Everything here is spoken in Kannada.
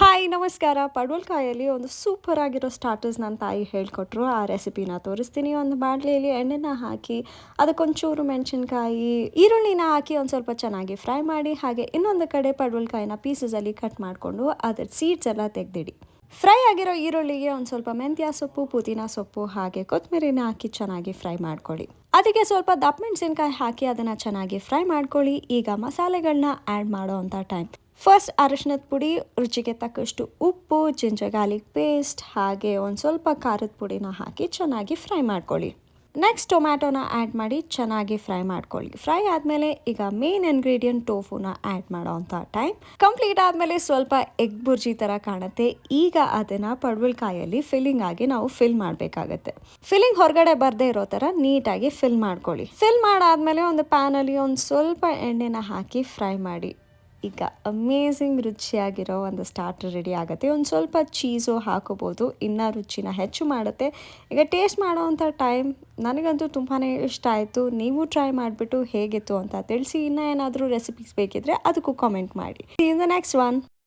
ಹಾಯ್ ನಮಸ್ಕಾರ. ಪಡವಲಕಾಯಲ್ಲಿ ಒಂದು ಸೂಪರ್ ಆಗಿರೋ ಸ್ಟಾರ್ಟರ್ಸ್ ನನ್ನ ತಾಯಿ ಹೇಳಿಕೊಟ್ರು. ಆ ರೆಸಿಪಿನ ತೋರಿಸ್ತೀನಿ. ಒಂದು ಬಾಣಲೆಯಲ್ಲಿ ಎಣ್ಣೆನ ಹಾಕಿ ಅದಕ್ಕೊಂಚೂರು ಮೆಣಸಿನ್ಕಾಯಿ, ಈರುಳ್ಳಿನ ಹಾಕಿ ಒಂದು ಸ್ವಲ್ಪ ಚೆನ್ನಾಗಿ ಫ್ರೈ ಮಾಡಿ, ಹಾಗೆ ಇನ್ನೊಂದು ಕಡೆ ಪಡವಲಕಾಯಿನ ಪೀಸಸಲ್ಲಿ ಕಟ್ ಮಾಡಿಕೊಂಡು ಅದರ ಸೀಡ್ಸ್ ಎಲ್ಲ ತೆಗೆದಿಡಿ. ಫ್ರೈ ಆಗಿರೋ ಈರುಳ್ಳಿಗೆ ಒಂದು ಸ್ವಲ್ಪ ಮೆಂತ್ಯ ಸೊಪ್ಪು, ಪುದೀನ ಸೊಪ್ಪು ಹಾಗೆ ಕೊತ್ತಂಬರಿನ ಹಾಕಿ ಚೆನ್ನಾಗಿ ಫ್ರೈ ಮಾಡ್ಕೊಳ್ಳಿ. ಅದಕ್ಕೆ ಸ್ವಲ್ಪ ದಪ್ಪ ಮೆಣಸಿನ್ಕಾಯಿ ಹಾಕಿ ಅದನ್ನು ಚೆನ್ನಾಗಿ ಫ್ರೈ ಮಾಡ್ಕೊಳ್ಳಿ. ಈಗ ಮಸಾಲೆಗಳನ್ನ ಆ್ಯಡ್ ಮಾಡೋ ಅಂಥ ಟೈಮ್. ಫಸ್ಟ್ ಅರಿಶಿನದ ಪುಡಿ, ರುಚಿಗೆ ತಕ್ಕಷ್ಟು ಉಪ್ಪು, ಜಿಂಜರ್ ಗಾರ್ಲಿಕ್ ಪೇಸ್ಟ್ ಹಾಗೆ ಒಂದು ಸ್ವಲ್ಪ ಖಾರದ ಪುಡಿನ ಹಾಕಿ ಚೆನ್ನಾಗಿ ಫ್ರೈ ಮಾಡ್ಕೊಳ್ಳಿ. ನೆಕ್ಸ್ಟ್ ಟೊಮ್ಯಾಟೋನ ಆ್ಯಡ್ ಮಾಡಿ ಚೆನ್ನಾಗಿ ಫ್ರೈ ಮಾಡ್ಕೊಳ್ಳಿ. ಫ್ರೈ ಆದಮೇಲೆ ಈಗ ಮೇನ್ ಇಂಗ್ರೀಡಿಯೆಂಟ್ ಟೋಫುನ ಆ್ಯಡ್ ಮಾಡೋ ಅಂಥ ಟೈಮ್. ಕಂಪ್ಲೀಟ್ ಆದಮೇಲೆ ಸ್ವಲ್ಪ ಎಗ್ ಬುರ್ಜಿ ಥರ ಕಾಣುತ್ತೆ. ಈಗ ಅದನ್ನು ಪಡವಲಕಾಯಲ್ಲಿ ಫಿಲ್ಲಿಂಗ್ ಆಗಿ ನಾವು ಫಿಲ್ ಮಾಡಬೇಕಾಗತ್ತೆ. ಫಿಲ್ಲಿಂಗ್ ಹೊರಗಡೆ ಬರದೇ ಇರೋ ಥರ ನೀಟಾಗಿ ಫಿಲ್ ಮಾಡ್ಕೊಳ್ಳಿ. ಫಿಲ್ ಮಾಡಾದಮೇಲೆ ಒಂದು ಪ್ಯಾನಲ್ಲಿ ಒಂದು ಸ್ವಲ್ಪ ಎಣ್ಣೆನ ಹಾಕಿ ಫ್ರೈ ಮಾಡಿ. ಈಗ ಅಮೇಝಿಂಗ್ ರುಚಿಯಾಗಿರೋ ಒಂದು ಸ್ಟಾರ್ಟರ್ ರೆಡಿ ಆಗುತ್ತೆ. ಒಂದು ಸ್ವಲ್ಪ ಚೀಸು ಹಾಕೋಬೋದು, ಇನ್ನೂ ರುಚಿನ ಹೆಚ್ಚು ಮಾಡುತ್ತೆ. ಈಗ ಟೇಸ್ಟ್ ಮಾಡೋವಂಥ ಟೈಮ್ ನನಗಂತೂ ತುಂಬಾ ಇಷ್ಟ ಆಯಿತು. ನೀವು ಟ್ರೈ ಮಾಡಿಬಿಟ್ಟು ಹೇಗಿತ್ತು ಅಂತ ತಿಳಿಸಿ. ಇನ್ನೂ ಏನಾದರೂ ರೆಸಿಪೀಸ್ ಬೇಕಿದ್ದರೆ ಅದಕ್ಕೂ ಕಾಮೆಂಟ್ ಮಾಡಿ. In the next one.